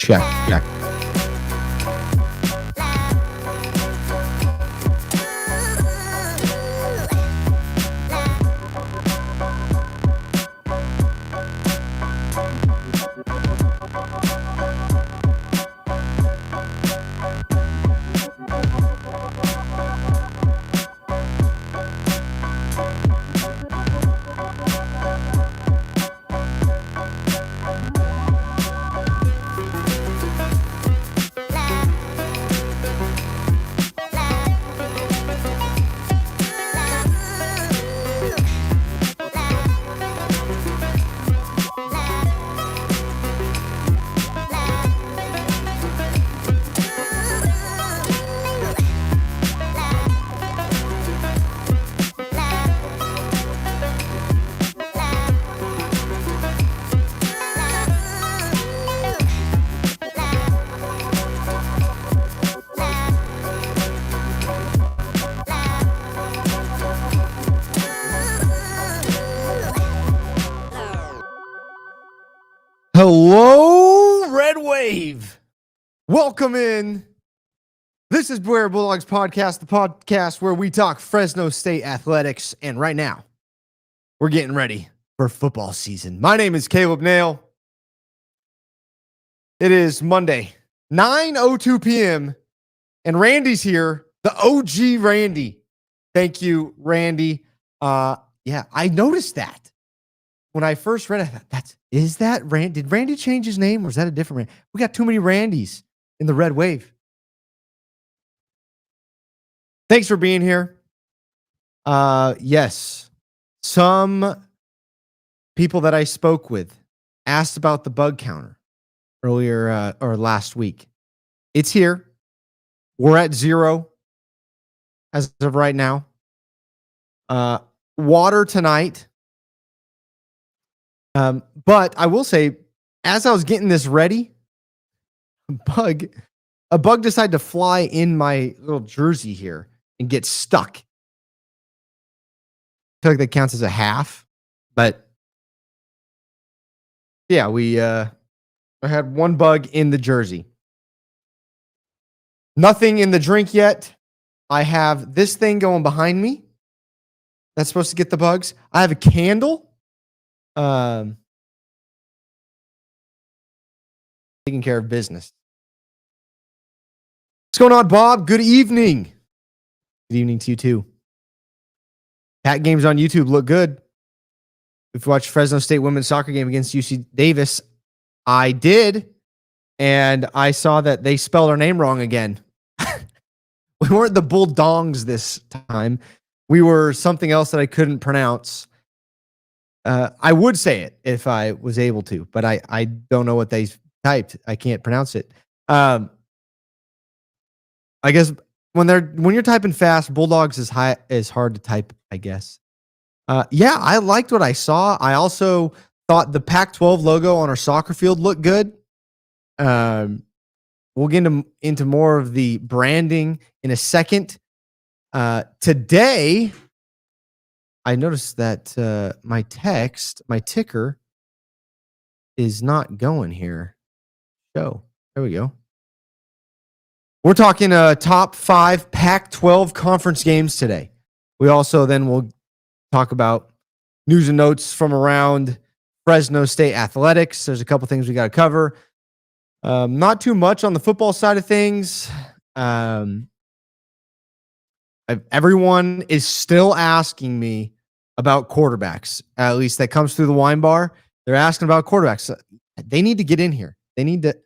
Check. Hello, Red Wave. Welcome in. This is Beware Bulldogs Podcast, the podcast where we talk Fresno State athletics. And right now, we're getting ready for football season. My name is Caleb Nail. It is Monday, 9:02 p.m. And Randy's here, the OG Randy. Thank you, Randy. Yeah, I noticed that. When I first read it, is that Randy? Did Randy change his name or is that a different Randy? We got too many Randys in the Red Wave. Thanks for being here. Yes, some people that I spoke with asked about the bug counter earlier or last week. It's here. We're at 0 as of right now. Water tonight. But I will say, as I was getting this ready, a bug decided to fly in my little jersey here and get stuck. I feel like that counts as a half, but yeah, I had one bug in the jersey. Nothing in the drink yet. I have this thing going behind me that's supposed to get the bugs. I have a candle. Taking care of business. What's going on, Bob? Good evening. Good evening to you too. PAC games on YouTube look good. If you watched Fresno State women's soccer game against UC Davis, I did, and I saw that they spelled our name wrong again. We weren't the Bulldongs this time. We were something else that I couldn't pronounce. I would say it if I was able to, but I don't know what they typed. I can't pronounce it. I guess when you're typing fast, Bulldogs is hard to type, I guess. Yeah, I liked what I saw. I also thought the Pac-12 logo on our soccer field looked good. We'll get into more of the branding in a second. Today, I noticed that my ticker is not going here. So there we go. We're talking top 5 Pac-12 conference games today. We also then will talk about news and notes from around Fresno State athletics. There's a couple things we got to cover. Not too much on the football side of things. Everyone is still asking me about quarterbacks. At least that comes through the wine bar. They're asking about quarterbacks. They need to get in here. They need to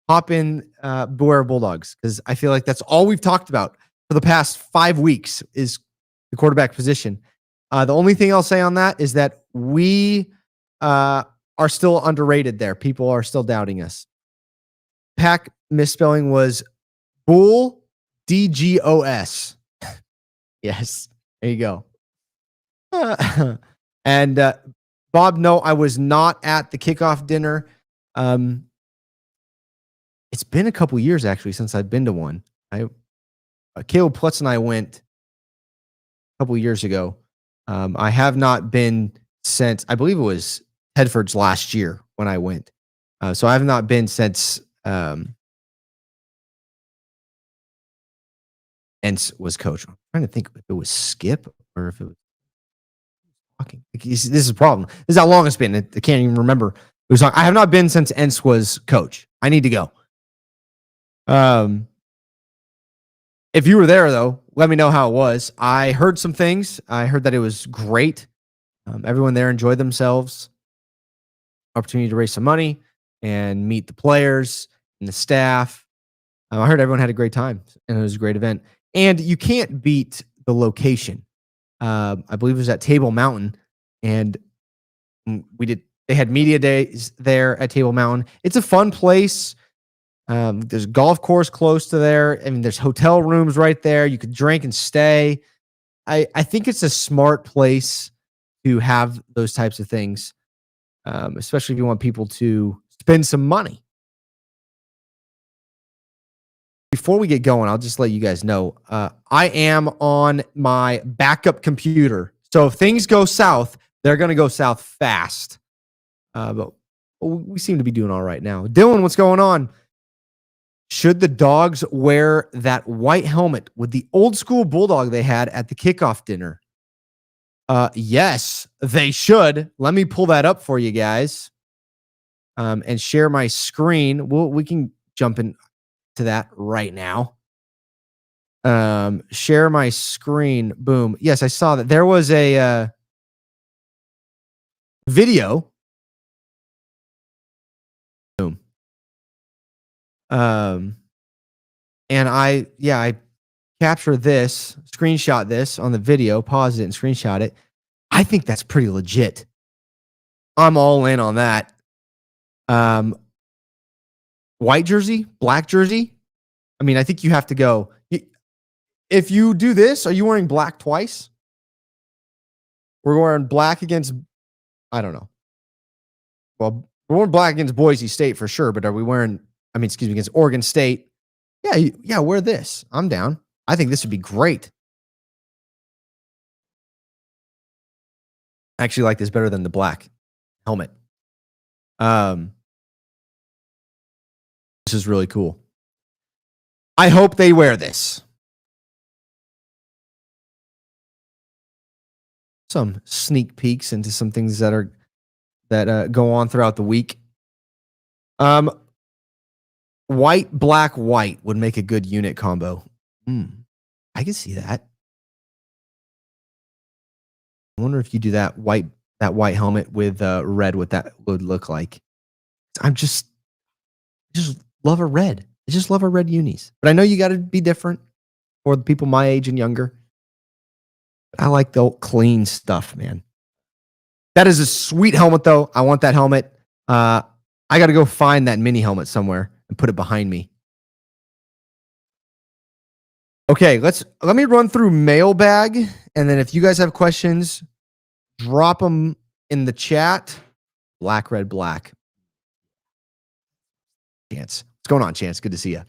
hop in Beware Bulldogs, because I feel like that's all we've talked about for the past 5 weeks is the quarterback position. The only thing I'll say on that is that we are still underrated there. People are still doubting us. PAC misspelling was Bull, DGOS. Yes, there you go. And Bob, no, I was not at the kickoff dinner. It's been a couple years actually since I've been to one. Caleb Plutz and I went a couple years ago. I have not been since, I believe it was Tedford's last year when I went. So I have not been since Entz was coach. I'm trying to think if it was Skip or if it was talking. This is a problem. This is how long it's been. I can't even remember. It was. I have not been since Entz was coach. I need to go. If you were there though, let me know how it was. I heard some things. I heard that it was great. Everyone there enjoyed themselves. Opportunity to raise some money and meet the players and the staff. I heard everyone had a great time, and it was a great event. And you can't beat the location. I believe it was at Table Mountain, and they had media days there at Table Mountain. It's a fun place. There's a golf course close to there. I mean, there's hotel rooms right there. You could drink and stay. I think it's a smart place to have those types of things, especially if you want people to spend some money. Before we get going, I'll just let you guys know, I am on my backup computer. So if things go south, they're going to go south fast. But we seem to be doing all right now. Dylan, what's going on? Should the Dogs wear that white helmet with the old school bulldog they had at the kickoff dinner? Yes, they should. Let me pull that up for you guys and share my screen. We can jump into that right now. Share my screen. Boom. Yes, I saw that. There was a video. Boom. And I capture this, screenshot this on the video, pause it and screenshot it. I think that's pretty legit. I'm all in on that. White jersey, black jersey. I mean, I think you have to go. If you do this, are you wearing black twice? We're wearing black against, I don't know. Well, we're wearing black against Boise State for sure, but are we wearing, against Oregon State? Yeah, wear this. I'm down. I think this would be great. I actually like this better than the black helmet. This is really cool. I hope they wear this. Some sneak peeks into some things that go on throughout the week. White, black, white would make a good unit combo. I can see that. I wonder if you do that white helmet with red, what that would look like. I just love a red. I just love a red unis. But I know you got to be different for the people my age and younger. I like the clean stuff, man. That is a sweet helmet, though. I want that helmet. I got to go find that mini helmet somewhere and put it behind me. Okay, let me run through Mailbag, and then if you guys have questions, drop them in the chat. Black, red, black. Chance. What's going on, Chance? Good to see you.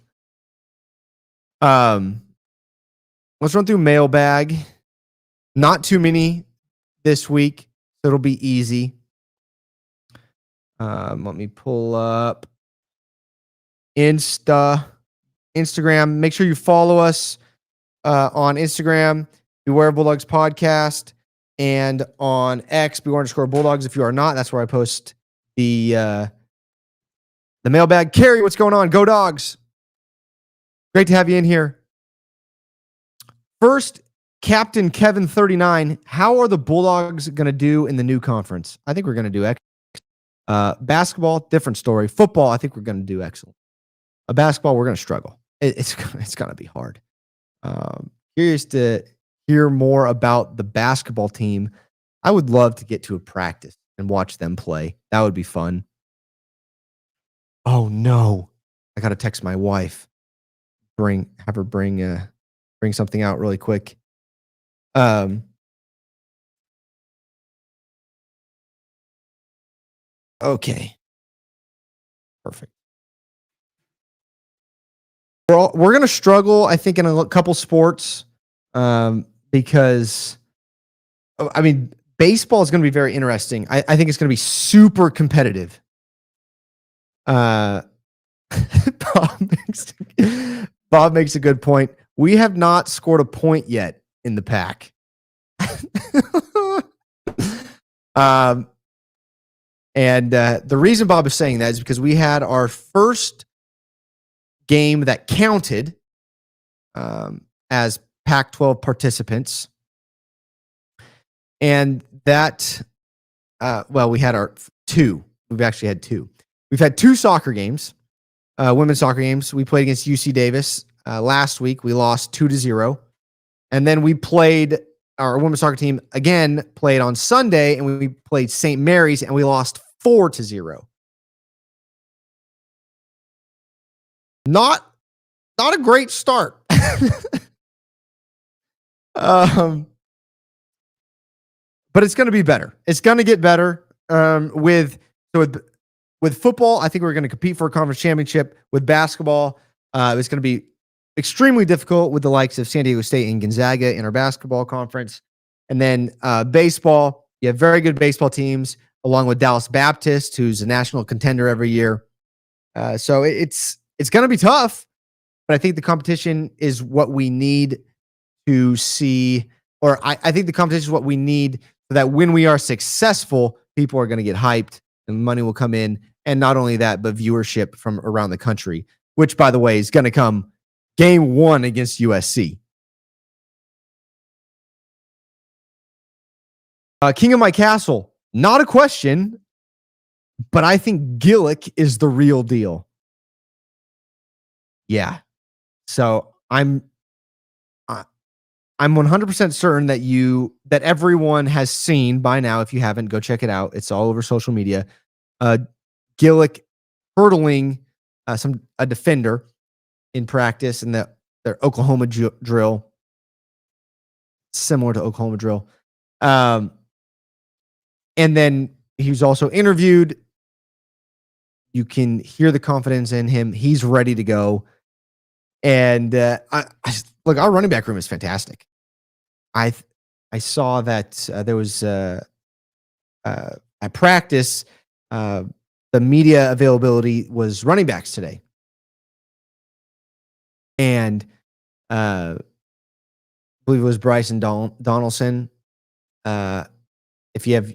Let's run through Mailbag. Not too many this week, so it'll be easy. Let me pull up Instagram. Make sure you follow us on Instagram, Beware Bulldogs Podcast, and on X, Beware_Bulldogs. If you are not, that's where I post the mailbag. Carrie, what's going on? Go Dogs. Great to have you in here. First, Captain Kevin 39. How are the Bulldogs going to do in the new conference? I think we're going to do excellent. Basketball, different story. Football, I think we're going to do excellent. Basketball, we're going to struggle. It's going to be hard. Curious to hear more about the basketball team. I would love to get to a practice and watch them play. That would be fun. Oh no, I got to text my wife. Have her bring something out really quick. Okay. Perfect. We're going to struggle, I think, in a couple sports because, baseball is going to be very interesting. I think it's going to be super competitive. Bob makes a good point. We have not scored a point yet in the PAC. And the reason Bob is saying that is because we had our first game that counted as Pac-12 participants. And that, we had our two. We've actually had two. We've had two soccer games, women's soccer games. We played against UC Davis last week. We lost 2-0. And then we played, our women's soccer team again played on Sunday, and we played St. Mary's, and we lost 4-0. Not a great start. But it's going to be better. It's going to get better. With football, I think we're going to compete for a conference championship. With basketball, it's going to be extremely difficult with the likes of San Diego State and Gonzaga in our basketball conference. And then baseball, you have very good baseball teams, along with Dallas Baptist, who's a national contender every year. So it's going to be tough, but I think the competition is what we need to see, or I think the competition is what we need so that when we are successful, people are going to get hyped and money will come in. And not only that, but viewership from around the country, which, by the way, is going to come game 1 against USC. King of my castle, not a question, but I think Gillick is the real deal. Yeah. So I'm 100% certain that everyone has seen by now. If you haven't, go check it out. It's all over social media. Gillick hurdling a defender in practice in their Oklahoma drill, similar to Oklahoma drill. And then he was also interviewed. You can hear the confidence in him. He's ready to go. And look, our running back room is fantastic. I saw that there was at practice, the media availability was running backs today. And I believe it was Bryson Donaldson. If you have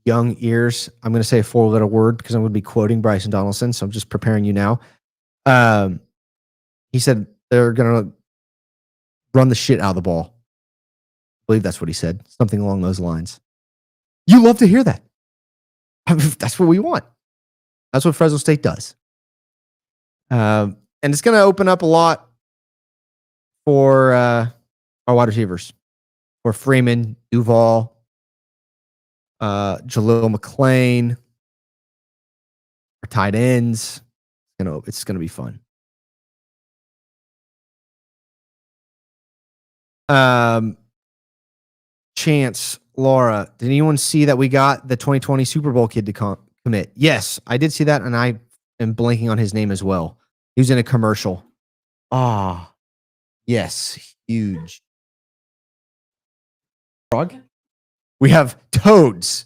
young ears, I'm going to say a 4-letter word because I'm going to be quoting Bryson Donaldson. So I'm just preparing you now. He said they're going to run the shit out of the ball. I believe that's what he said. Something along those lines. You love to hear that. That's what we want. That's what Fresno State does. And it's going to open up a lot for our wide receivers. For Freeman, Duval, Jalil McClain, our tight ends. It's going to be fun. Chance, Laura, did anyone see that we got the 2020 Super Bowl kid to commit? Yes, I did see that, and I am blanking on his name as well. He was in a commercial. Yes, huge. Frog? We have toads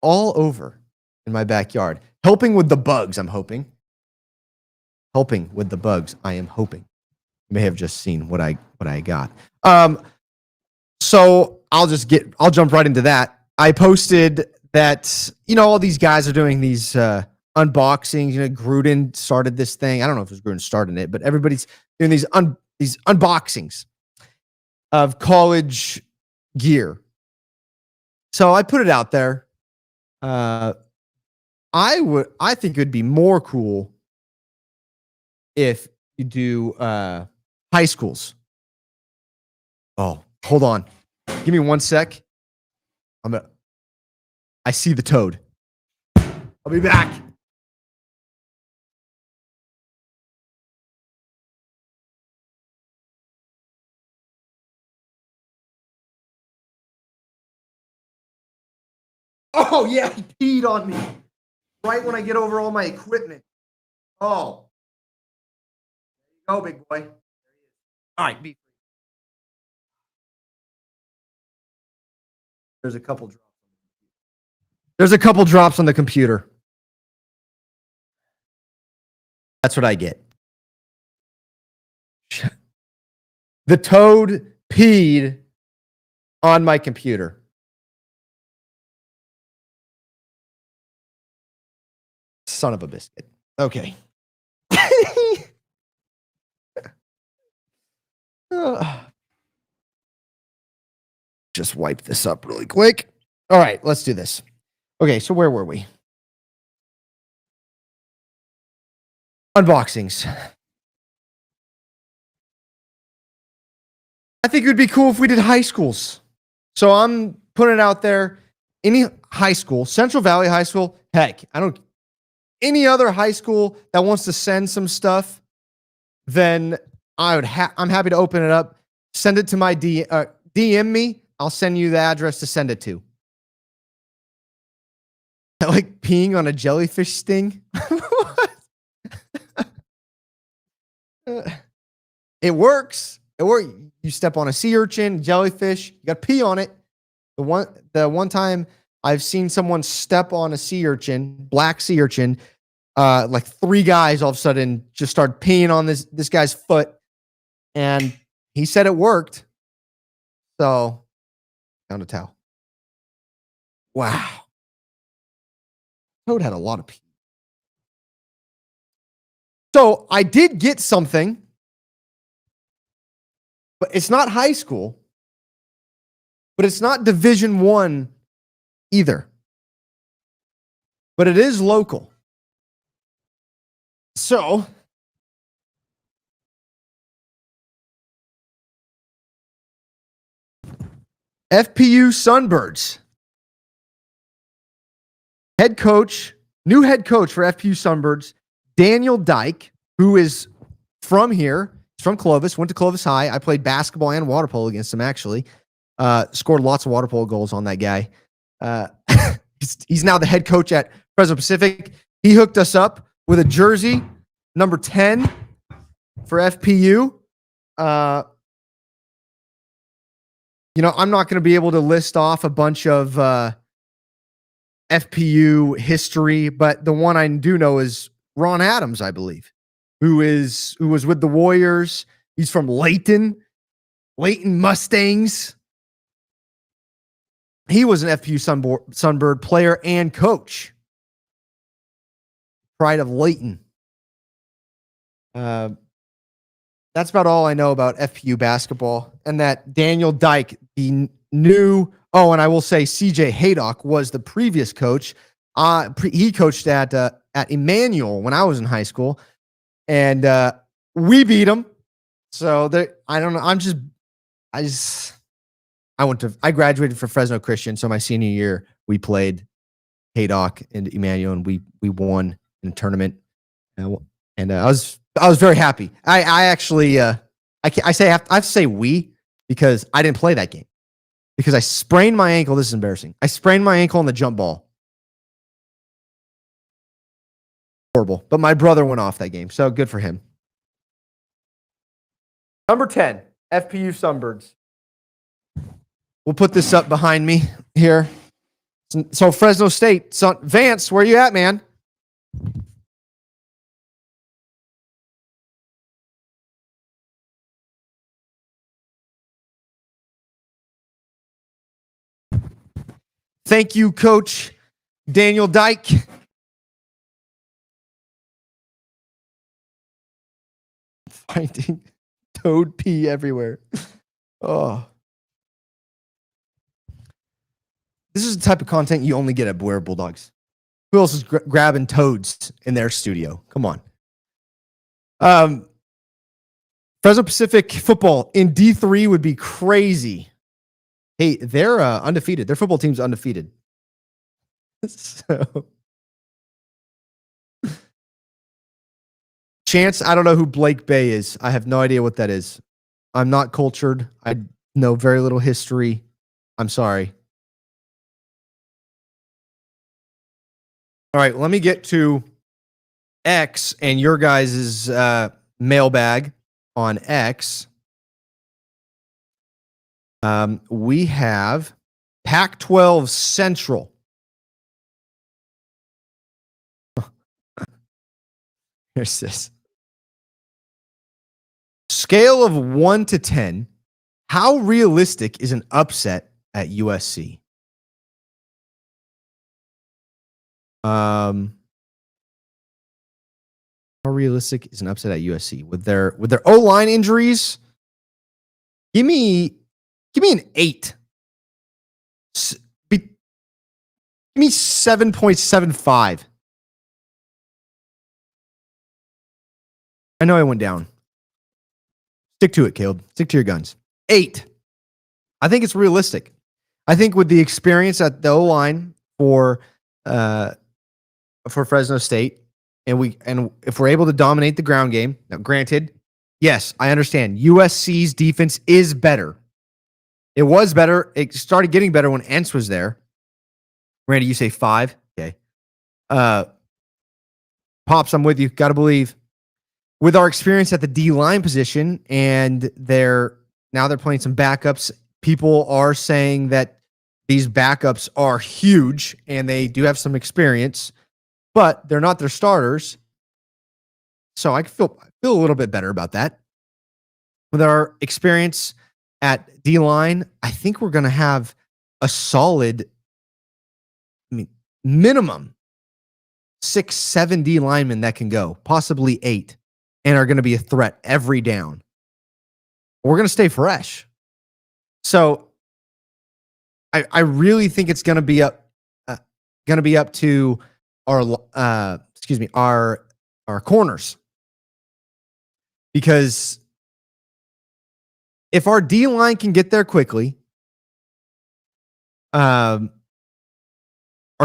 all over in my backyard, helping with the bugs, I'm hoping. Helping with the bugs, I am hoping. You may have just seen what I got. So I'll jump right into that. I posted that, all these guys are doing these unboxings. Gruden started this thing. I don't know if it was Gruden starting it, but everybody's doing these unboxings of college gear. So I put it out there. I think it would be more cool if you do high schools. Oh, hold on. Give me 1 sec. I see the toad. I'll be back. Oh, yeah, he peed on me right when I get over all my equipment. Oh. There you go, big boy. All right, be free. There's a couple drops on the computer. That's what I get. The toad peed on my computer. Son of a biscuit. Okay. Just wipe this up really quick. All right, let's do this. Okay, so where were we? Unboxings. I think it would be cool if we did high schools. So I'm putting it out there. Any high school, Central Valley High School, heck, any other high school that wants to send some stuff, then I'm happy to open it up. Send it to my DM me. I'll send you the address to send it to. I like peeing on a jellyfish sting. It works. It works. You step on a sea urchin, jellyfish, you got to pee on it. The one time I've seen someone step on a sea urchin, black sea urchin, like 3 guys all of a sudden just started peeing on this guy's foot, and he said it worked. So, found a towel. Wow. Toad had a lot of pee. So I did get something, but it's not high school, but it's not Division I either. But it is local. So FPU Sunbirds. New head coach for FPU Sunbirds, Daniel Dyke, who is from here. He's from Clovis, went to Clovis High. I played basketball and water polo against him, actually. Scored lots of water polo goals on that guy. He's now the head coach at Fresno Pacific. He hooked us up with a jersey, number 10 for FPU. I'm not going to be able to list off a bunch of FPU history, but the one I do know is Ron Adams, I believe, who was with the Warriors. He's from Layton Mustangs. He was an FPU Sunbird player and coach. Pride of Layton. That's about all I know about FPU basketball. And that Daniel Dyke, the new, and I will say CJ Haydock was the previous coach. He coached at Emmanuel when I was in high school, and we beat him. So I don't know. I graduated from Fresno Christian, so my senior year we played Haydock and Emmanuel, and we won in a tournament, and I was very happy. I actually I have to say we, because I didn't play that game because I sprained my ankle. This is embarrassing. I sprained my ankle on the jump ball. Horrible. But my brother went off that game, so good for him. Number 10, FPU Sunbirds. We'll put this up behind me here. So Fresno State. So Vance, where you at, man? Thank you, Coach Daniel Dyke. Finding toad pee everywhere. Oh. This is the type of content you only get at Boyer Bulldogs. Who else is grabbing toads in their studio? Come on. Fresno Pacific football in D3 would be crazy. Hey, they're undefeated. Their football team's undefeated. So, Chance, I don't know who Blake Bay is. I have no idea what that is. I'm not cultured. I know very little history. I'm sorry. All right, let me get to X and your guys' mailbag on X. We have Pac-12 Central. Here's this. scale of 1 to 10, how realistic is an upset at USC? How realistic is an upset at USC with their O-line injuries? Give me an 8. Give me 7.75. I know I went down. Stick to it, Caleb. Stick to your guns. 8. I think it's realistic. I think with the experience at the O-line for Fresno State, and if we're able to dominate the ground game, now granted, yes, I understand USC's defense is better. It was better. It started getting better when Entz was there. Randy, you say 5? Okay. Pops, I'm with you. Got to believe. With our experience at the D-line position, and now they're playing some backups, people are saying that these backups are huge, and they do have some experience, but they're not their starters. So I feel a little bit better about that. With our experience at D-line, I think we're going to have a solid, minimum 6, 7 D linemen that can go, possibly 8, and are going to be a threat every down. We're going to stay fresh. So I really think it's going to be up to our corners, because if our D line can get there quickly, our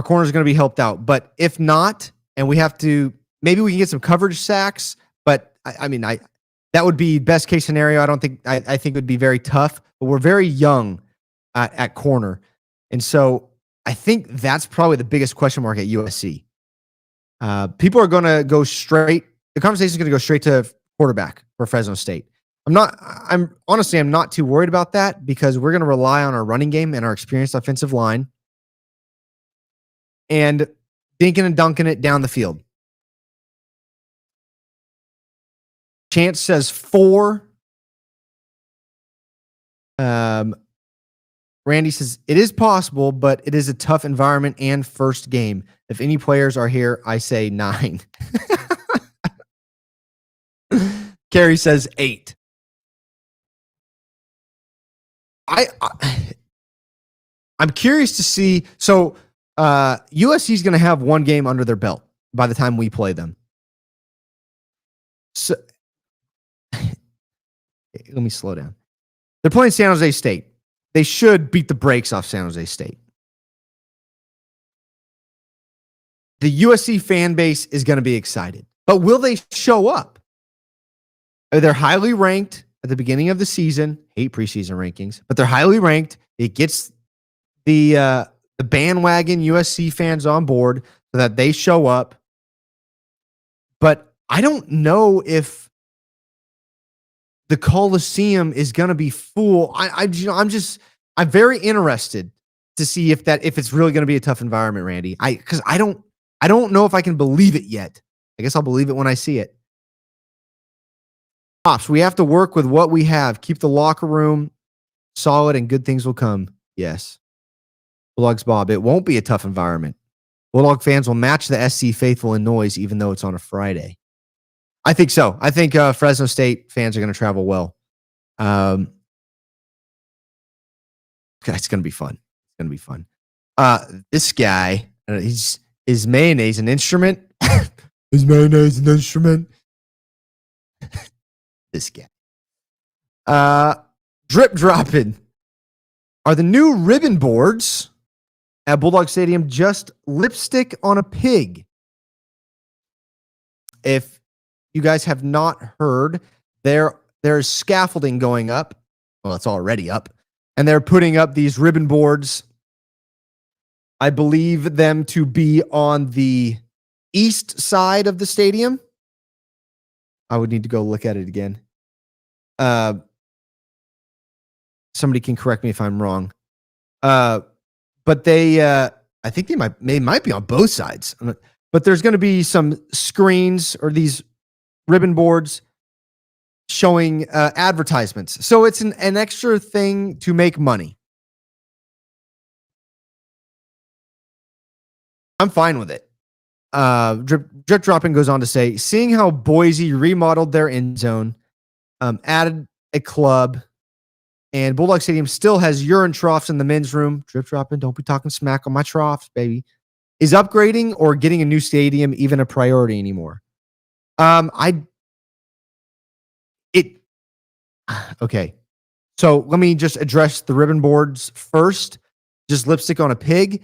corner is going to be helped out. But if not, and we have to, maybe we can get some coverage sacks. But that would be best case scenario. I think it would be very tough. But we're very young at corner, and so I think that's probably the biggest question mark at USC. People are going to go straight. The conversation is going to go straight to quarterback for Fresno State. I'm honestly not too worried about that, because we're going to rely on our running game and our experienced offensive line and dinking and dunking it down the field. Chance says 4. Randy says it is possible, but it is a tough environment and first game. If any players are here, I say 9. Carrie says 8. I'm curious to see. So USC is going to have one game under their belt by the time we play them. So let me slow down. They're playing San Jose State. They should beat the brakes off San Jose State. The USC fan base is going to be excited, but will they show up? They're highly ranked at the beginning of the season. Hate preseason rankings, but they're highly ranked. It gets the bandwagon USC fans on board so that they show up. But I don't know if the Coliseum is going to be full. I'm very interested to see if it's really going to be a tough environment, Randy. Because I don't know if I can believe it yet. I guess I'll believe it when I see it. Pops, we have to work with what we have. Keep the locker room solid and good things will come. Yes. Bulldogs Bob, it won't be a tough environment. Bulldog fans will match the SC faithful in noise, even though it's on a Friday. I think so. I think Fresno State fans are going to travel well. It's going to be fun. It's going to be fun. This guy, is mayonnaise an instrument? Is mayonnaise an instrument? This guy. Drip dropping. Are the new ribbon boards at Bulldog Stadium just lipstick on a pig? If you guys have not heard, there's scaffolding going up. Well, it's already up. And they're putting up these ribbon boards. I believe them to be on the east side of the stadium. I would need to go look at it again. Somebody can correct me if I'm wrong. But I think they might be on both sides. But there's going to be some screens or these ribbon boards showing advertisements. So it's an extra thing to make money. I'm fine with it. Drip Dropping goes on to say, seeing how Boise remodeled their end zone, added a club, and Bulldog Stadium still has urine troughs in the men's room. Drip Dropping, don't be talking smack on my troughs, baby. Is upgrading or getting a new stadium even a priority anymore? Okay. So let me just address the ribbon boards first. Just lipstick on a pig.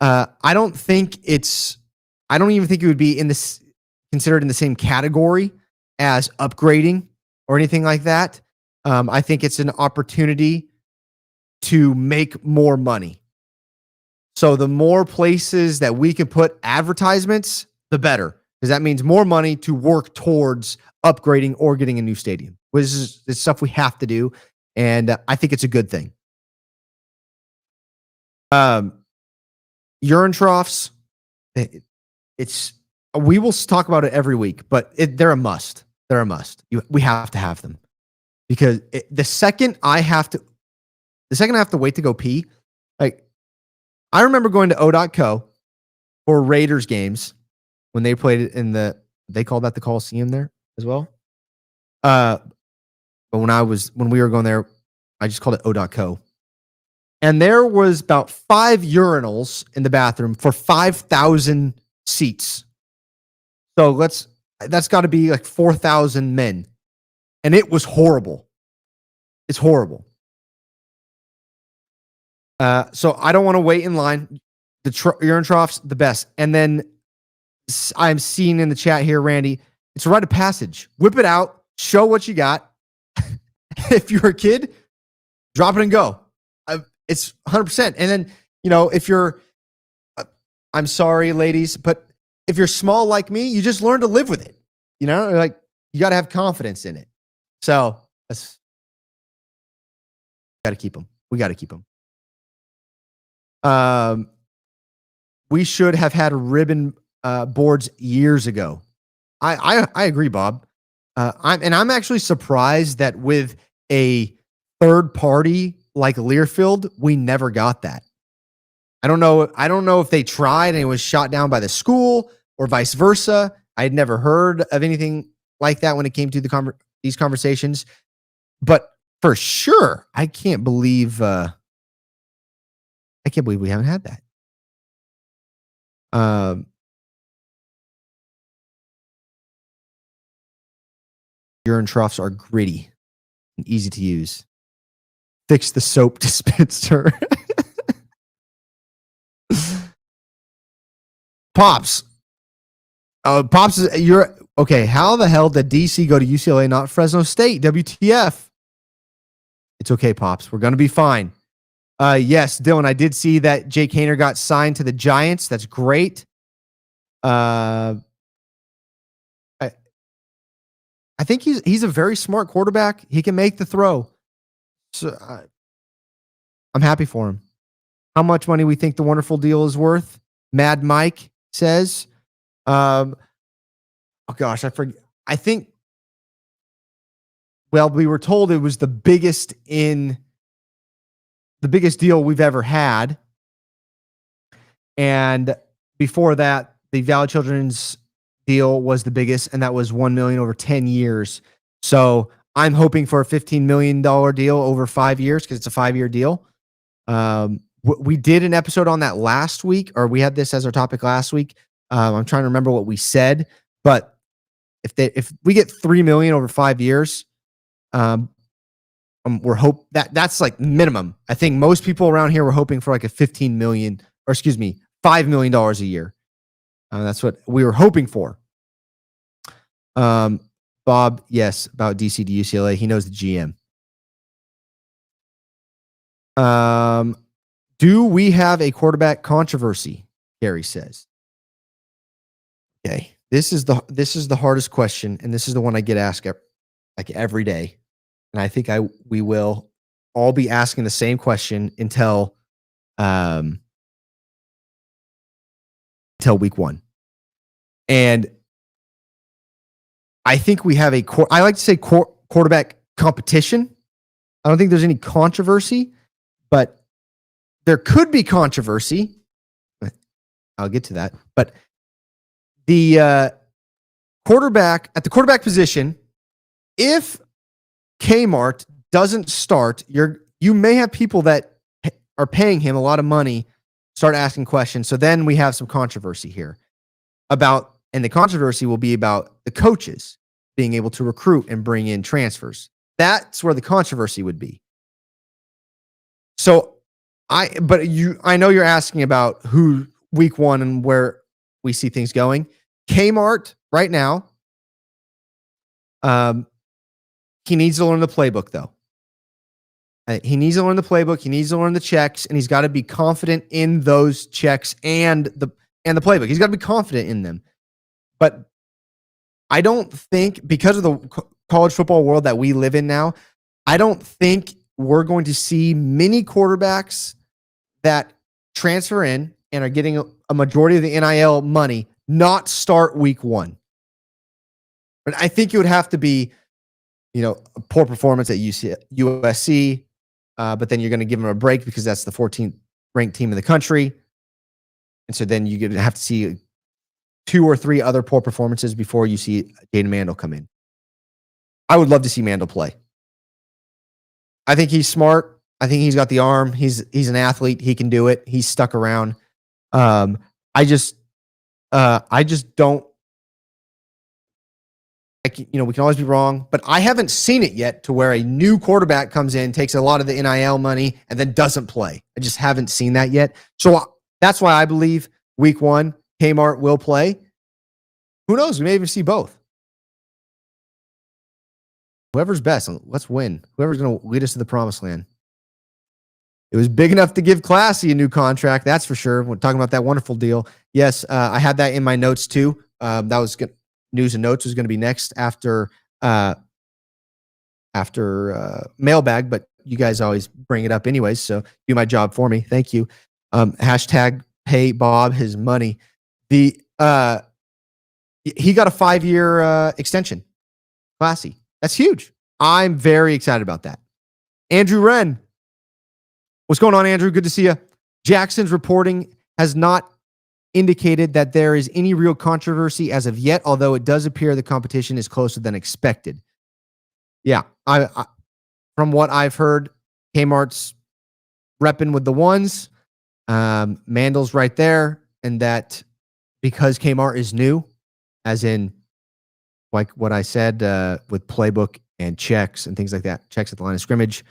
I don't even think it would be considered in the same category as upgrading or anything like that. I think it's an opportunity to make more money. So the more places that we can put advertisements, the better, because that means more money to work towards upgrading or getting a new stadium. This is stuff we have to do, and I think it's a good thing. Urine troughs, we will talk about it every week, but they're a must. They're a must. We have to have them, because the second I have to wait to go pee, like I remember going to O.co for Raiders games when they played it they called that the Coliseum there as well. But when we were going there, I just called it O.co. And there was about 5 urinals in the bathroom for 5,000 seats. So that's got to be like 4,000 men. And it was horrible. It's horrible. So I don't want to wait in line. The urine troughs, the best. And then I'm seeing in the chat here, Randy, it's a rite of passage. Whip it out. Show what you got. If you're a kid, drop it and go. It's 100%. And then, if you're, I'm sorry, ladies, but if you're small like me, you just learn to live with it. Like you got to have confidence in it. So got to keep them. We got to keep them. We should have had ribbon boards years ago. I agree, Bob. I'm actually surprised that with a third party like Learfield, we never got that. I don't know if they tried and it was shot down by the school or vice versa. I had never heard of anything like that when it came to these conversations. But for sure, I can't believe we haven't had that. Urine troughs are gritty and easy to use. Fix the soap dispenser. Pops. Pops, you're okay. How the hell did DC go to UCLA, not Fresno State? WTF? It's okay, Pops. We're going to be fine. Yes, Dylan, I did see that Jake Haener got signed to the Giants. That's great. I think he's a very smart quarterback. He can make the throw. So I'm happy for him. How much money we think the wonderful deal is worth? Mad Mike says. Oh gosh, I forget. I think. Well, we were told it was the biggest deal we've ever had, and before that, the Valley Children's deal was the biggest, and that was $1 million over 10 years. So I'm hoping for a $15 million deal over 5 years because it's a 5-year deal. We did an episode on that last week, or we had this as our topic last week. I'm trying to remember what we said, but if we get $3 million over 5 years, that's like minimum. I think most people around here were hoping for like a $5 million a year. That's what we were hoping for. Bob, yes, about DC to UCLA. He knows the GM. Do we have a quarterback controversy? Gary says. Okay, this is the hardest question, and this is the one I get asked like every day, and I think we will all be asking the same question until week 1. And I think we have I like to say quarterback competition. I don't think there's any controversy, but there could be controversy. I'll get to that. But the quarterback at the quarterback position, if Kmart doesn't start, you may have people that are paying him a lot of money start asking questions. So then we have some controversy here and the controversy will be about the coaches being able to recruit and bring in transfers. That's where the controversy would be. So I know you're asking about who week one and where we see things going. Kmart right now, he needs to learn the playbook though. He needs to learn the playbook. He needs to learn the checks, and he's got to be confident in those checks and the playbook. He's got to be confident in them. But I don't think, because of the college football world that we live in now, I don't think we're going to see many quarterbacks that transfer in and are getting a majority of the NIL money not start week one. But I think it would have to be, a poor performance at USC, but then you're going to give them a break because that's the 14th ranked team in the country. And so then you're going to have to see 2 or 3 other poor performances before you see Jaden Mandel come in. I would love to see Mandel play. I think he's smart. I think he's got the arm. He's an athlete. He can do it. He's stuck around. I just don't. We can always be wrong, but I haven't seen it yet to where a new quarterback comes in, takes a lot of the NIL money, and then doesn't play. I just haven't seen that yet. So that's why I believe week one, Kmart will play. Who knows? We may even see both. Whoever's best, let's win. Whoever's going to lead us to the promised land. It was big enough to give Classy a new contract, that's for sure. We're talking about that wonderful deal. Yes, I had that in my notes too. That was good. News and notes was going to be next after mailbag, but you guys always bring it up anyways, so do my job for me. Thank you. Hashtag pay Bob his money. He got a 5-year extension. Classy. That's huge. I'm very excited about that. Andrew Wren. What's going on, Andrew? Good to see you. Jackson's reporting has not indicated that there is any real controversy as of yet, although it does appear the competition is closer than expected. Yeah, I from what I've heard, Kmart's repping with the ones. Mandel's right there, and that because Kmart is new, as in like what I said with playbook and checks and things like that, checks at the line of scrimmage,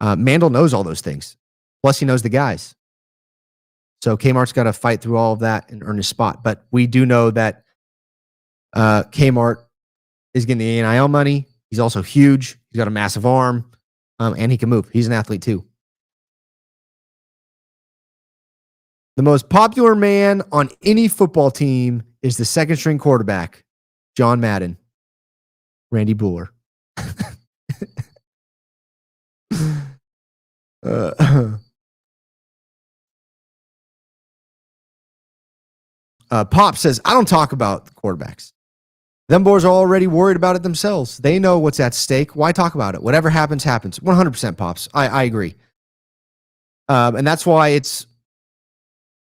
Mandel knows all those things. Plus, he knows the guys. So Kmart's got to fight through all of that and earn his spot. But we do know that Kmart is getting the NIL money. He's also huge. He's got a massive arm, and he can move. He's an athlete too. The most popular man on any football team is the second string quarterback, John Madden, Randy Buller. Pop says, I don't talk about the quarterbacks. Them boys are already worried about it themselves. They know what's at stake. Why talk about it? Whatever happens, happens. 100% Pops. I agree. And that's why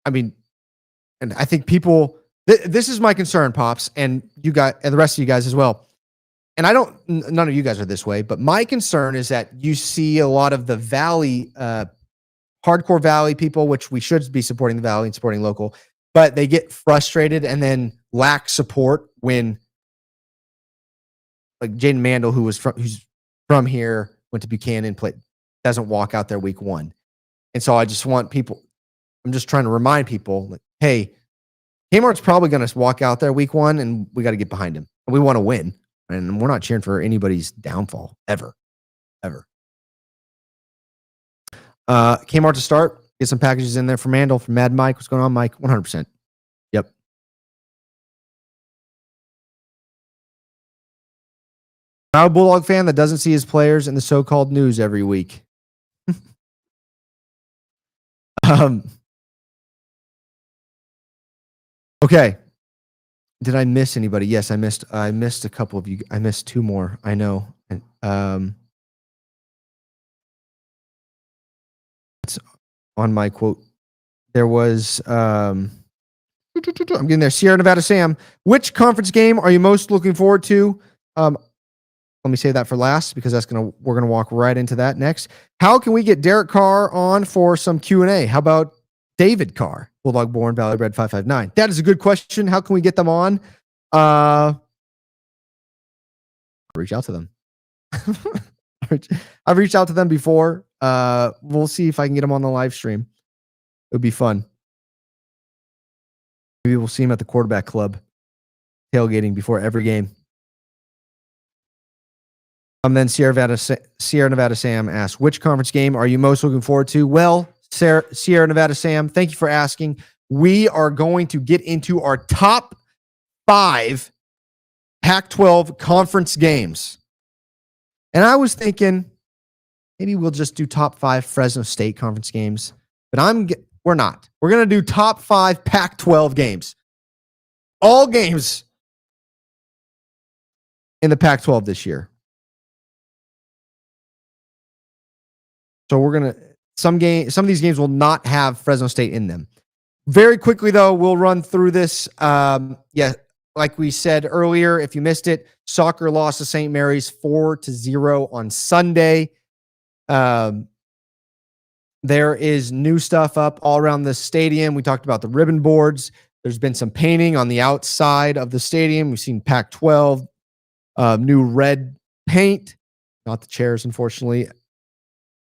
and I think people, this is my concern, Pops, and you guys, and the rest of you guys as well. And none of you guys are this way, but my concern is that you see a lot of the Valley, hardcore Valley people, which we should be supporting the Valley and supporting local, but they get frustrated and then lack support when, like Jaden Mandel, who's from here, went to Buchanan, doesn't walk out there week one. And so I just want people, I'm just trying to remind people, like, hey, Kmart's probably going to walk out there week one, and we got to get behind him. And we want to win. And we're not cheering for anybody's downfall, ever. Kmart to start. Get some packages in there for Mandel, from Mad Mike. What's going on, Mike? 100%. Yep. Proud Bulldog fan that doesn't see his players in the so-called news every week. Okay. Did I miss anybody? Yes, I missed a couple of you. I missed 2 more. I know. And, that's on my quote. There was I'm getting there. Sierra Nevada Sam, which conference game are you most looking forward to? Let me say that for last because we're gonna walk right into that next. How can we get Derek Carr on for some Q&A? How about David Carr, Bulldog Born, Valley Bred 559? That is a good question. How can we get them on? Reach out to them. I've reached out to them before. We'll see if I can get them on the live stream. It would be fun. Maybe we'll see him at the quarterback club, tailgating before every game. Then Sierra Nevada Sam asks, which conference game are you most looking forward to? Well, Sierra Nevada Sam, thank you for asking. We are going to get into our top 5 Pac-12 conference games. And I was thinking maybe we'll just do top 5 Fresno State conference games. But we're not. We're going to do top 5 Pac-12 games. All games in the Pac-12 this year. So we're going to some of these games will not have Fresno State in them. Very quickly though, we'll run through this. Like we said earlier, if you missed it, soccer lost to St. Mary's 4-0 on Sunday. There is new stuff up all around the stadium. We talked about the ribbon boards. There's been some painting on the outside of the stadium. We've seen Pac-12, new red paint, not the chairs, unfortunately.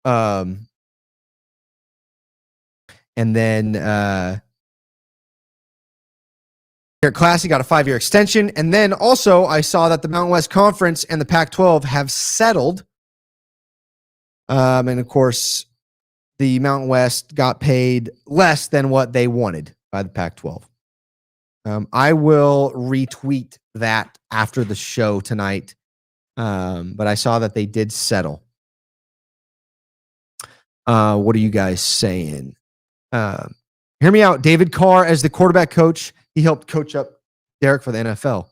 And then Classy got a 5-year extension. And then also I saw that the Mountain West Conference and the Pac-12 have settled. And of course, the Mountain West got paid less than what they wanted by the Pac-12. I will retweet that after the show tonight. But I saw that they did settle. What are you guys saying? Hear me out. David Carr as the quarterback coach. He helped coach up Derek for the NFL.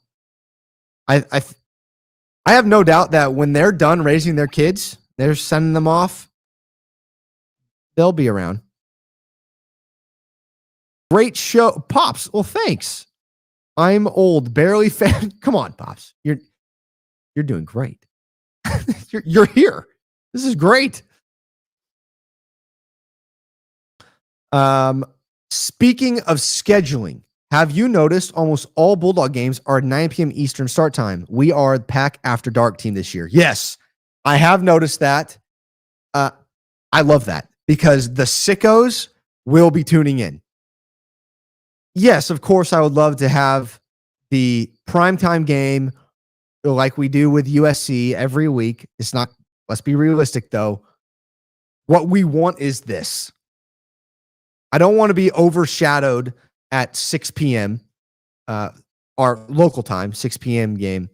I have no doubt that when they're done raising their kids, they're sending them off. They'll be around. Great show, Pops. Well, thanks. I'm old, barely fan. Come on, Pops. You're doing great. you're here. This is great. Speaking of scheduling, have you noticed almost all Bulldog games are 9 p.m. Eastern start time? We are the PAC After Dark team this year. Yes, I have noticed that. I love that because the sickos will be tuning in. Yes, of course, I would love to have the primetime game like we do with USC every week. It's not, let's be realistic though. What we want is this. I don't want to be overshadowed at 6 p.m. Our local time, 6 p.m. game.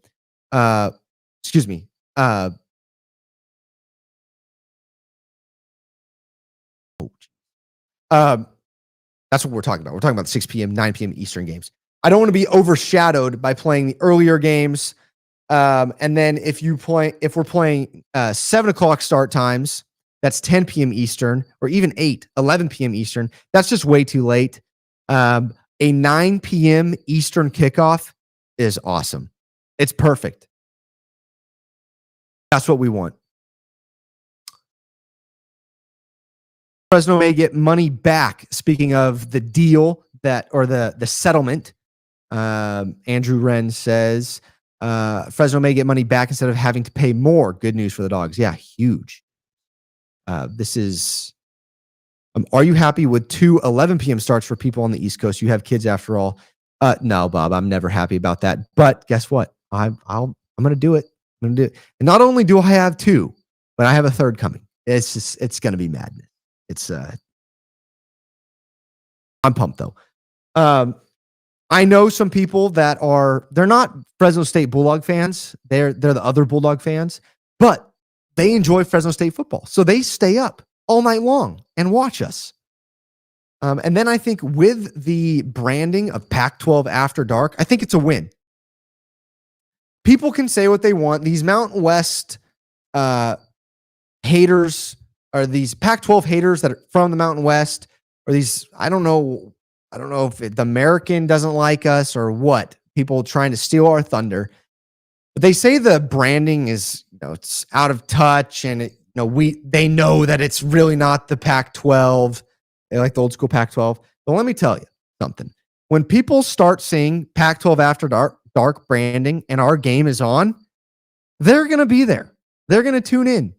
Excuse me. That's what we're talking about. We're talking about 6 p.m., 9 p.m. Eastern games. I don't want to be overshadowed by playing the earlier games. And then if we're playing 7 o'clock start times, that's 10 p.m. Eastern, or even 11 p.m. Eastern. That's just way too late. A 9 p.m. Eastern kickoff is awesome. It's perfect. That's what we want. Fresno may get money back. Speaking of the deal or the settlement, Andrew Wren says Fresno may get money back instead of having to pay more. Good news for the Dogs. Yeah, huge. This is, are you happy with 2 11 p.m. starts for people on the East Coast? You have kids after all. No, Bob, I'm never happy about that. But guess what? I'm going to do it. I'm going to do it. And not only do I have 2, but I have a 3rd coming. It's going to be madness. I'm pumped though. I know some people that they're not Fresno State Bulldog fans. They're the other Bulldog fans, but they enjoy Fresno State football. So they stay up all night long and watch us. And then I think with the branding of Pac-12 After Dark, I think it's a win. People can say what they want. These Mountain West haters, are these Pac-12 haters that are from the Mountain West, or these, I don't know if the American doesn't like us or what, people trying to steal our thunder. But they say the branding is, it's out of touch, and they know that it's really not the Pac-12. They like the old school Pac-12. But let me tell you something. When people start seeing Pac-12 After Dark branding and our game is on, they're going to be there. They're going to tune in.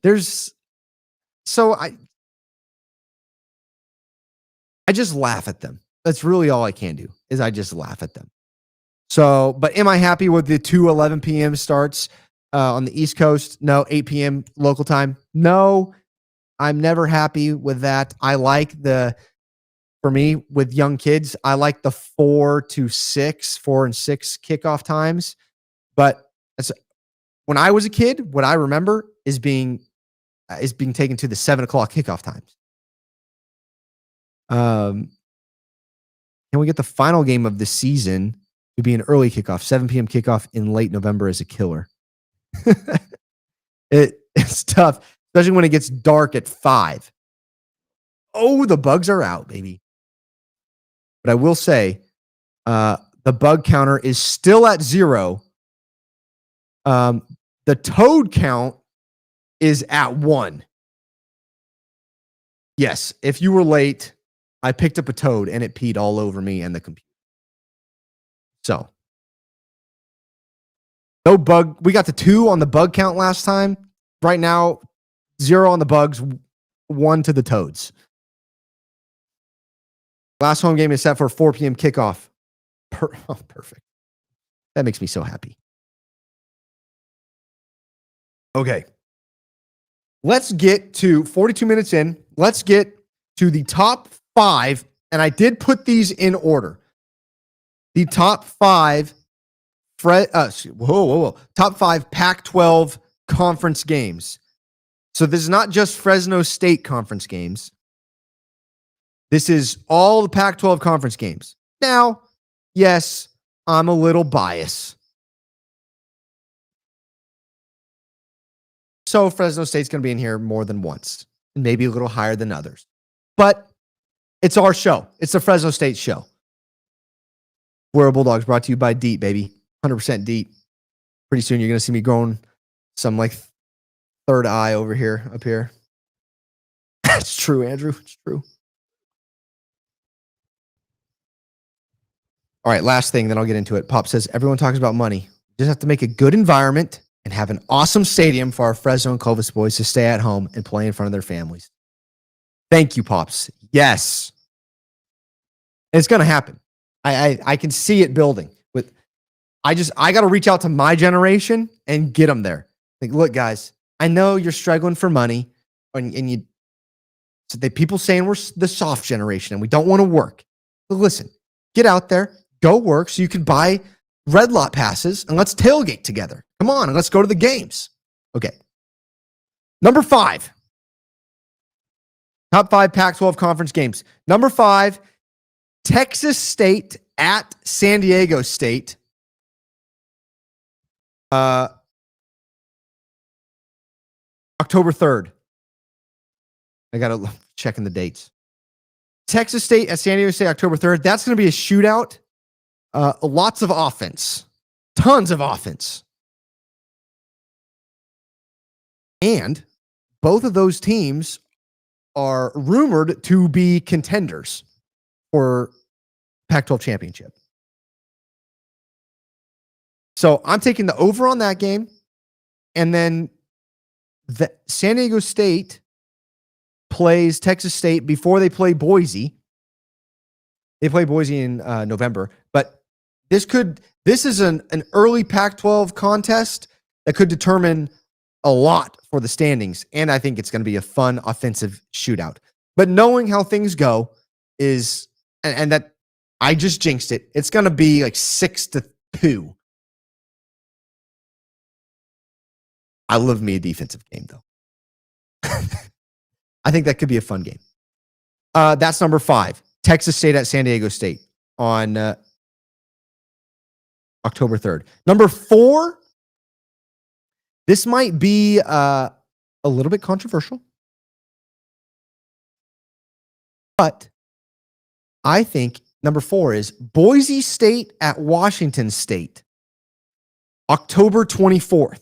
I just laugh at them. That's really all I can do, is I just laugh at them. So, but am I happy with the 11 p.m. starts on the East Coast? No. 8 p.m. local time? No. I'm never happy with that. I like for me, with young kids, I like the 4 and 6 kickoff times. But when I was a kid, what I remember is being taken to the 7 o'clock kickoff times. Can we get the final game of the season to be an early kickoff? 7 p.m. kickoff in late November is a killer. It's tough, especially when it gets dark at 5. Oh, the bugs are out, baby. But I will say, the bug counter is still at 0. The toad count is at 1. Yes, if you were late, I picked up a toad and it peed all over me and the computer. So, no bug. We got the 2 on the bug count last time. Right now, 0 on the bugs, 1 to the toads. Last home game is set for 4 p.m. kickoff. Perfect. That makes me so happy. Okay. Let's get to 42 minutes in. Let's get to the top 5. And I did put these in order. The top 5 top 5 Pac-12 conference games. So this is not just Fresno State conference games. This is all the Pac-12 conference games. Now, yes, I'm a little biased. So Fresno State's going to be in here more than once, and maybe a little higher than others. But it's our show. It's the Fresno State show. We're Bulldogs, brought to you by DEET, baby. 100% DEET. Pretty soon you're going to see me growing some third eye up here. It's true, Andrew. It's true. All right, last thing, then I'll get into it. Pop says, everyone talks about money. You just have to make a good environment and have an awesome stadium for our Fresno and Clovis boys to stay at home and play in front of their families. Thank you, Pops. Yes. It's going to happen. I can see it building. I got to reach out to my generation and get them there. Look, guys, I know you're struggling for money, people saying we're the soft generation and we don't want to work. But listen, get out there, go work so you can buy red lot passes and let's tailgate together. Come on, and let's go to the games. Okay. Number 5. Top 5 Pac-12 conference games. Number 5, Texas State at San Diego State. October 3rd. I got to check in the dates. Texas State at San Diego State, October 3rd. That's going to be a shootout. Lots of offense. Tons of offense. And both of those teams are rumored to be contenders for Pac-12 championship. So I'm taking the over on that game. And then the San Diego State plays Texas State before they play Boise. They play Boise in November. But this is an early Pac-12 contest that could determine a lot for the standings. And I think it's going to be a fun offensive shootout. But knowing how things go is, and that I just jinxed it, it's going to be 6-2. I love me a defensive game, though. I think that could be a fun game. That's number 5. Texas State at San Diego State on October 3rd. Number 4, this might be a little bit controversial. But I think number 4 is Boise State at Washington State, October 24th.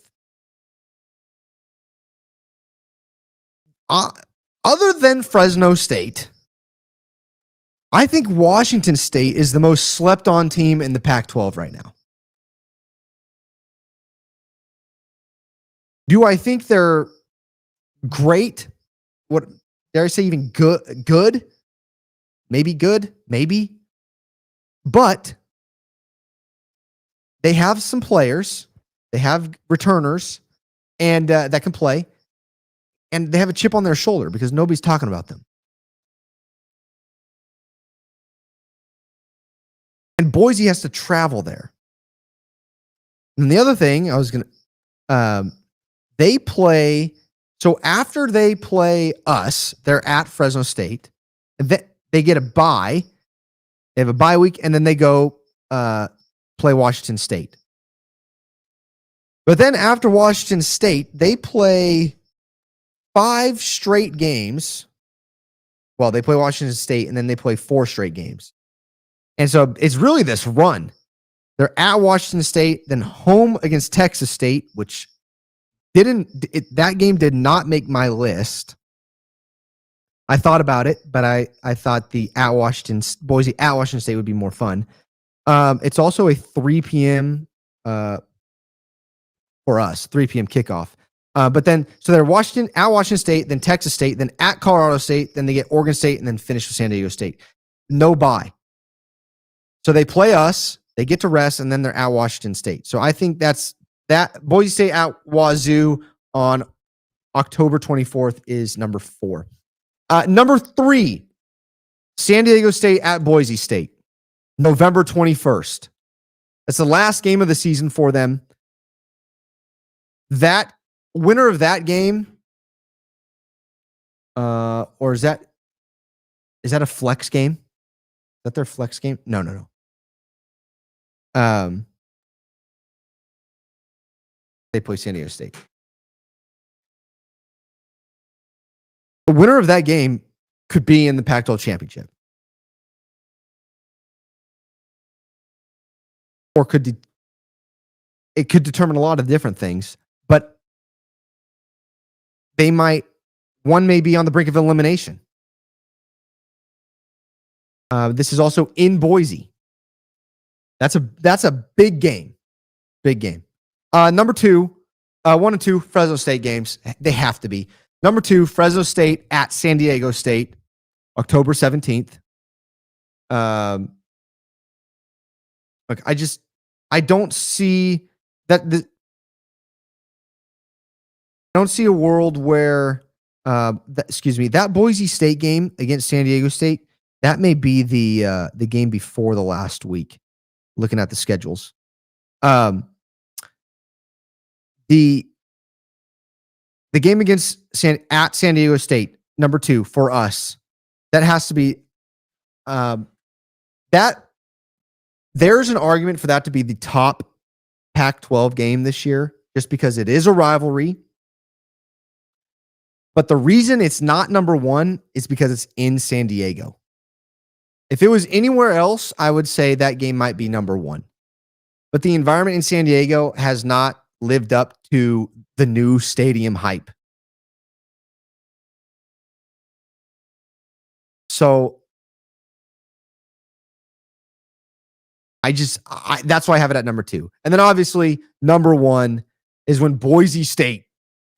Other than Fresno State, I think Washington State is the most slept on team in the Pac-12 right now. Do I think they're great? What dare I say? Even good? Maybe good. Maybe. But they have some players. They have returners and that can play. And they have a chip on their shoulder because nobody's talking about them. And Boise has to travel there. And the other thing I was going to, they play. So after they play us, they're at Fresno State. They get a bye. They have a bye week, and then they go play Washington State. But then after Washington State, they play 5 straight games. Well, they play Washington State, and then they play 4 straight games. And so it's really this run. They're at Washington State, then home against Texas State, which that game did not make my list. I thought about it, but I thought the Boise at Washington State would be more fun. It's also a 3 p.m. For us, 3 p.m. kickoff. But then, so they're at Washington State, then Texas State, then at Colorado State, then they get Oregon State, and then finish with San Diego State. No bye. So they play us, they get to rest, and then they're at Washington State. So I think that's that. Boise State at Wazoo on October 24th is number 4. Number 3, San Diego State at Boise State, November 21st. That's the last game of the season for them. That winner of that game, or is that a flex game? Is that their flex game? No. They play San Diego State. The winner of that game could be in the Pac-12 championship, or it could determine a lot of different things. But one may be on the brink of elimination. This is also in Boise. That's a big game. Big game. Number 2, 1 and 2 Fresno State games. They have to be. Number 2, Fresno State at San Diego State, October 17th. Look, I don't see that. I don't see a world where, that Boise State game against San Diego State, that may be the game before the last week. Looking at the schedules, the game against at San Diego State, number 2 for us, that has to be that. There's an argument for that to be the top Pac-12 game this year, just because it is a rivalry. But the reason it's not number 1 is because it's in San Diego. If it was anywhere else, I would say that game might be number 1. But the environment in San Diego has not lived up to the new stadium hype. So that's why I have it at number 2. And then obviously number 1 is when Boise State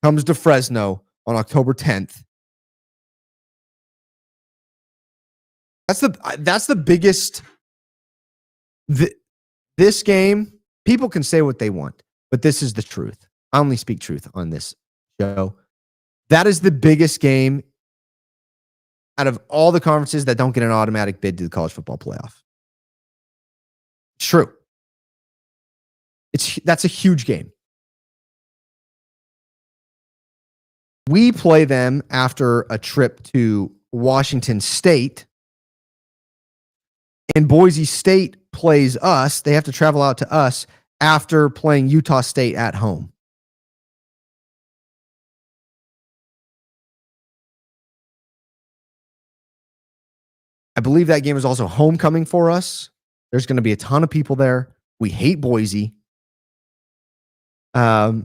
comes to Fresno on October 10th. That's the biggest. This game, people can say what they want, but this is the truth. I only speak truth on this show. That is the biggest game out of all the conferences that don't get an automatic bid to the college football playoff. It's true. That's a huge game. We play them after a trip to Washington State, and Boise State plays us. They have to travel out to us after playing Utah State at home. I believe that game is also homecoming for us. There's going to be a ton of people there. We hate Boise. I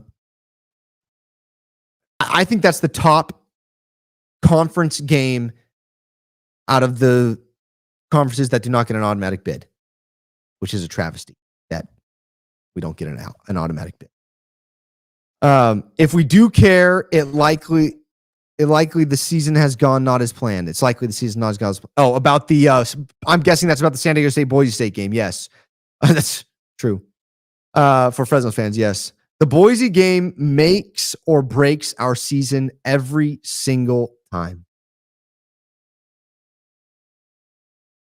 think that's the top conference game out of the conferences that do not get an automatic bid, which is a travesty that we don't get an automatic bid. If we do care, it likely the season has gone not as planned. It's likely the season not as gone as planned. Oh, about the I'm guessing that's about the San Diego State Boise State game. Yes, that's true. For Fresno fans, yes. The Boise game makes or breaks our season every single time.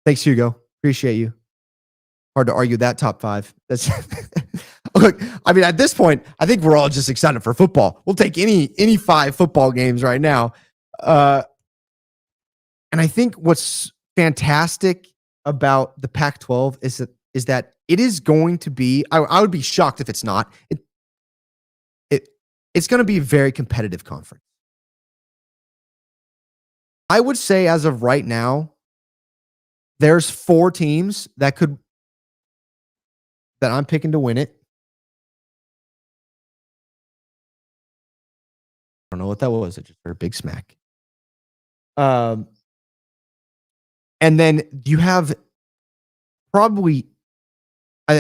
Thanks, Hugo. Appreciate you. Hard to argue that top five. That's look. I mean, at this point, I think we're all just excited for football. We'll take any 5 football games right now. And I think what's fantastic about the Pac-12 is that it is going to be. I would be shocked if it's not. It's going to be a very competitive conference. I would say as of right now, there's 4 teams that I'm picking to win it. I don't know what that was. I just heard a big smack. And then you have probably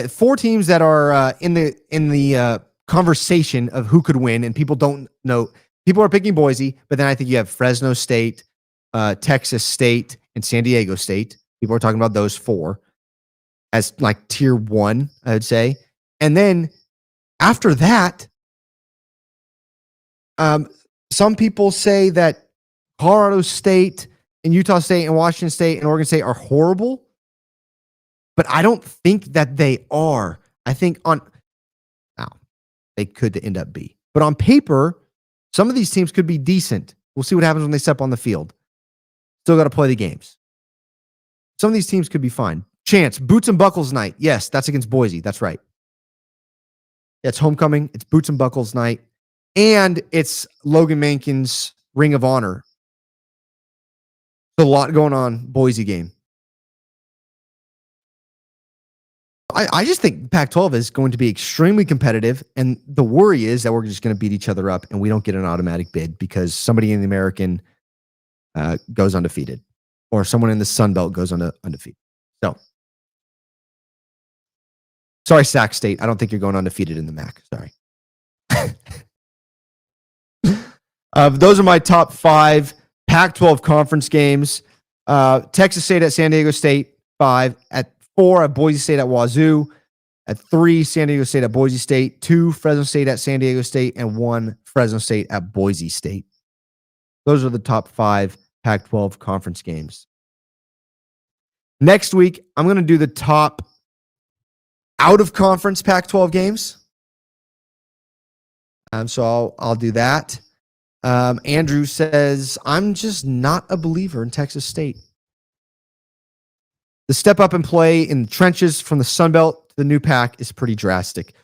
4 teams that are in the conversation of who could win, and people don't know. People are picking Boise, but then I think you have Fresno State, Texas State, and San Diego State. People are talking about those 4 as like tier 1, I would say. And then after that, some people say that Colorado State and Utah State and Washington State and Oregon State are horrible, but I don't think that they are. I think they could end up be. But on paper, some of these teams could be decent. We'll see what happens when they step on the field. Still got to play the games. Some of these teams could be fine. Chance, Boots and Buckles night. Yes, that's against Boise. That's right. Yeah, it's homecoming. It's Boots and Buckles night. And it's Logan Mankin's Ring of Honor. There's a lot going on. Boise game. I just think Pac-12 is going to be extremely competitive, and the worry is that we're just going to beat each other up and we don't get an automatic bid because somebody in the American goes undefeated, or someone in the Sun Belt goes undefeated. So, sorry, Sac State. I don't think you're going undefeated in the MAC. Sorry. Those are my top 5 Pac-12 conference games. Texas State at San Diego State, 5. At 4 at Boise State at Wazoo. At 3, San Diego State at Boise State. 2, Fresno State at San Diego State. And 1, Fresno State at Boise State. Those are the top 5 Pac-12 conference games. Next week, I'm going to do the top out-of-conference Pac-12 games. So I'll do that. Andrew says, I'm just not a believer in Texas State. The step up and play in the trenches from the Sun Belt to the new PAC is pretty drastic.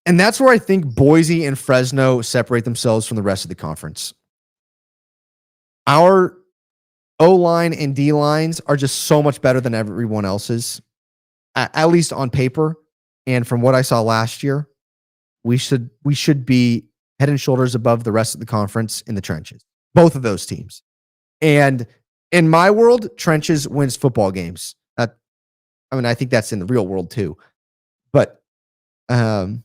And that's where I think Boise and Fresno separate themselves from the rest of the conference. Our O-line and D-lines are just so much better than everyone else's, at least on paper. And from what I saw last year, we should be head and shoulders above the rest of the conference in the trenches. Both of those teams. And in my world, trenches wins football games. I think that's in the real world too. But you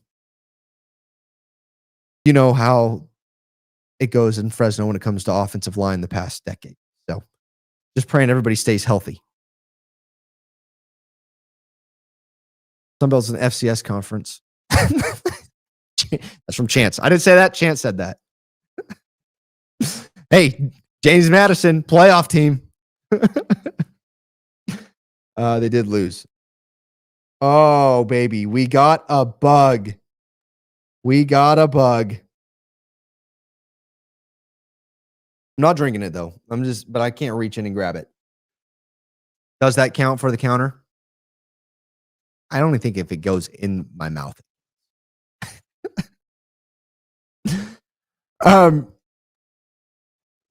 know how it goes in Fresno when it comes to offensive line the past decade. So just praying everybody stays healthy. Sunbelt's an FCS conference. That's from Chance. I didn't say that. Chance said that. Hey, James Madison, playoff team. They did lose. Oh, baby. We got a bug. I'm not drinking it, though. But I can't reach in and grab it. Does that count for the counter? I only think if it goes in my mouth.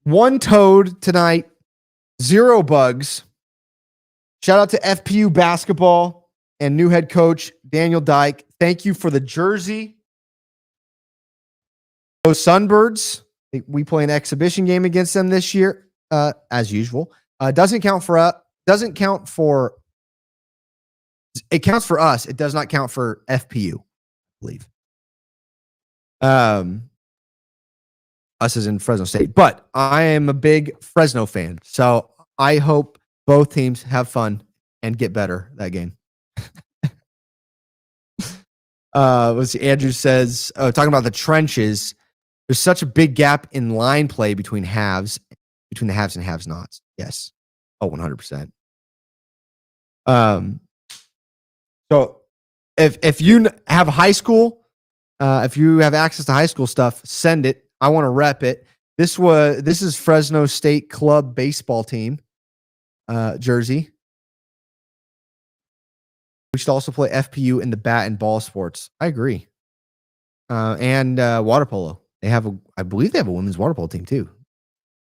One toad tonight, 0 bugs. Shout out to FPU basketball and new head coach Daniel Dyke. Thank you for the jersey. Those Sunbirds, we play an exhibition game against them this year, as usual. Doesn't count for us. It counts for us. It does not count for FPU, I believe. Us as in Fresno State. But I am a big Fresno fan, so I hope both teams have fun and get better that game. Andrew says, talking about the trenches, there's such a big gap in line play between the haves and have-nots. Yes. Oh, 100%. So if you have high school, if you have access to high school stuff, send it. I want to rep it. This is Fresno State club baseball team jersey. We should also play FPU in the bat and ball sports. I agree. And water polo. I believe they have a women's water polo team too,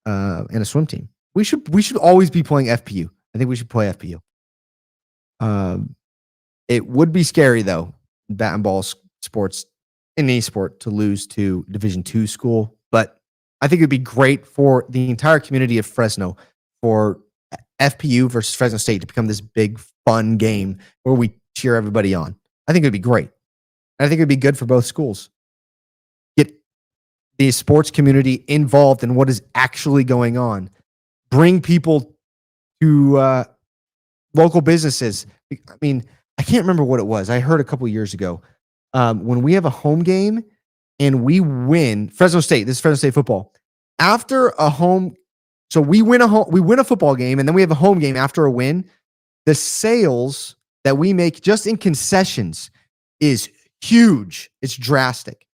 and a swim team. We should always be playing FPU. I think we should play FPU. It would be scary though, bat and ball sports in any sport, to lose to Division II school, but I think it'd be great for the entire community of Fresno for FPU versus Fresno State to become this big fun game where we cheer everybody on. I think it'd be great. I think it'd be good for both schools. Get the sports community involved in what is actually going on. Bring people to local businesses. I mean, I can't remember what it was. I heard a couple of years ago, when we have a home game and we win, Fresno State, this is Fresno State football. After a home, so we win a football game, and then we have a home game after a win. The sales that we make just in concessions is huge. It's drastic.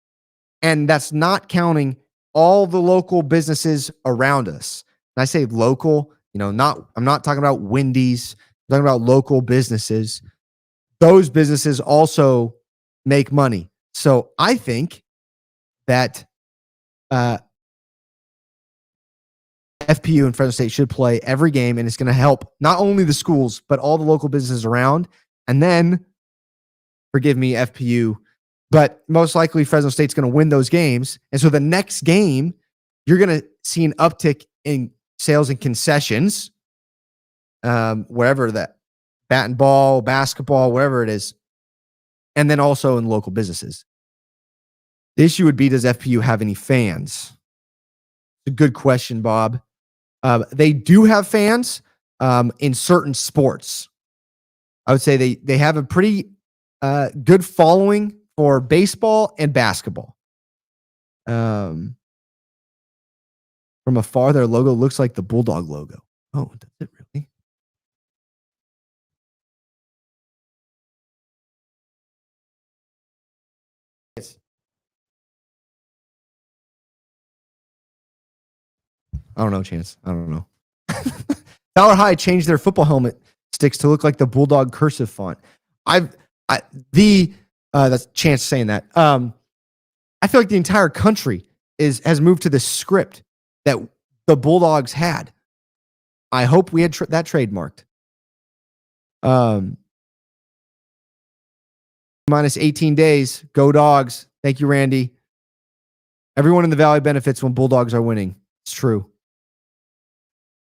And that's not counting all the local businesses around us. And I say local, I'm not talking about Wendy's, I'm talking about local businesses. Those businesses also make money. So I think that FPU and Fresno State should play every game, and it's going to help not only the schools, but all the local businesses around. And then, forgive me, FPU, but most likely Fresno State's going to win those games. And so the next game, you're going to see an uptick in sales and concessions, wherever that, bat and ball, basketball, wherever it is. And then also in local businesses. The issue would be, does FPU have any fans? It's a good question, Bob. They do have fans in certain sports. I would say they have a pretty good following for baseball and basketball. From afar, their logo looks like the Bulldog logo. Oh, does it really? Yes. I don't know, Chance. I don't know. Dollar High changed their football helmet sticks to look like the Bulldog cursive font. That's Chance saying that. I feel like the entire country has moved to the script that the Bulldogs had. I hope we had that trademarked. Minus 18 days. Go Dogs. Thank you, Randy. Everyone in the Valley benefits when Bulldogs are winning. It's true.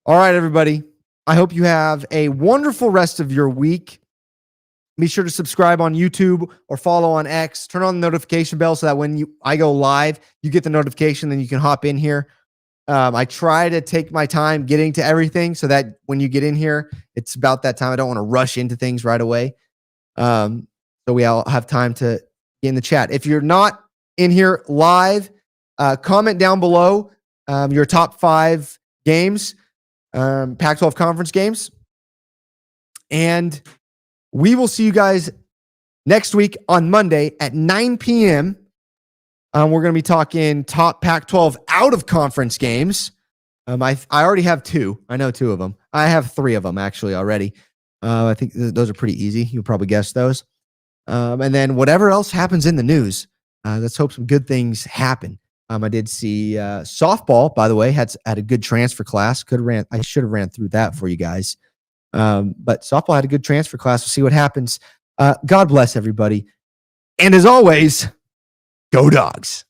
All right, everybody. I hope you have a wonderful rest of your week. Be sure to subscribe on YouTube or follow on X. Turn on the notification bell so that when I go live, you get the notification, then you can hop in here. I try to take my time getting to everything so that when you get in here, it's about that time. I don't want to rush into things right away. So we all have time to get in the chat. If you're not in here live, comment down below your top 5 games, Pac-12 conference games. And we will see you guys next week on Monday at 9 p.m. We're going to be talking top Pac-12 out of conference games. I already have 2. I know 2 of them. I have 3 of them actually already. I think those are pretty easy. You'll probably guess those. And then whatever else happens in the news, let's hope some good things happen. I did see softball, by the way, had a good transfer class. I should have ran through that for you guys. But softball had a good transfer class. We'll see what happens. God bless everybody. And as always, go Dogs.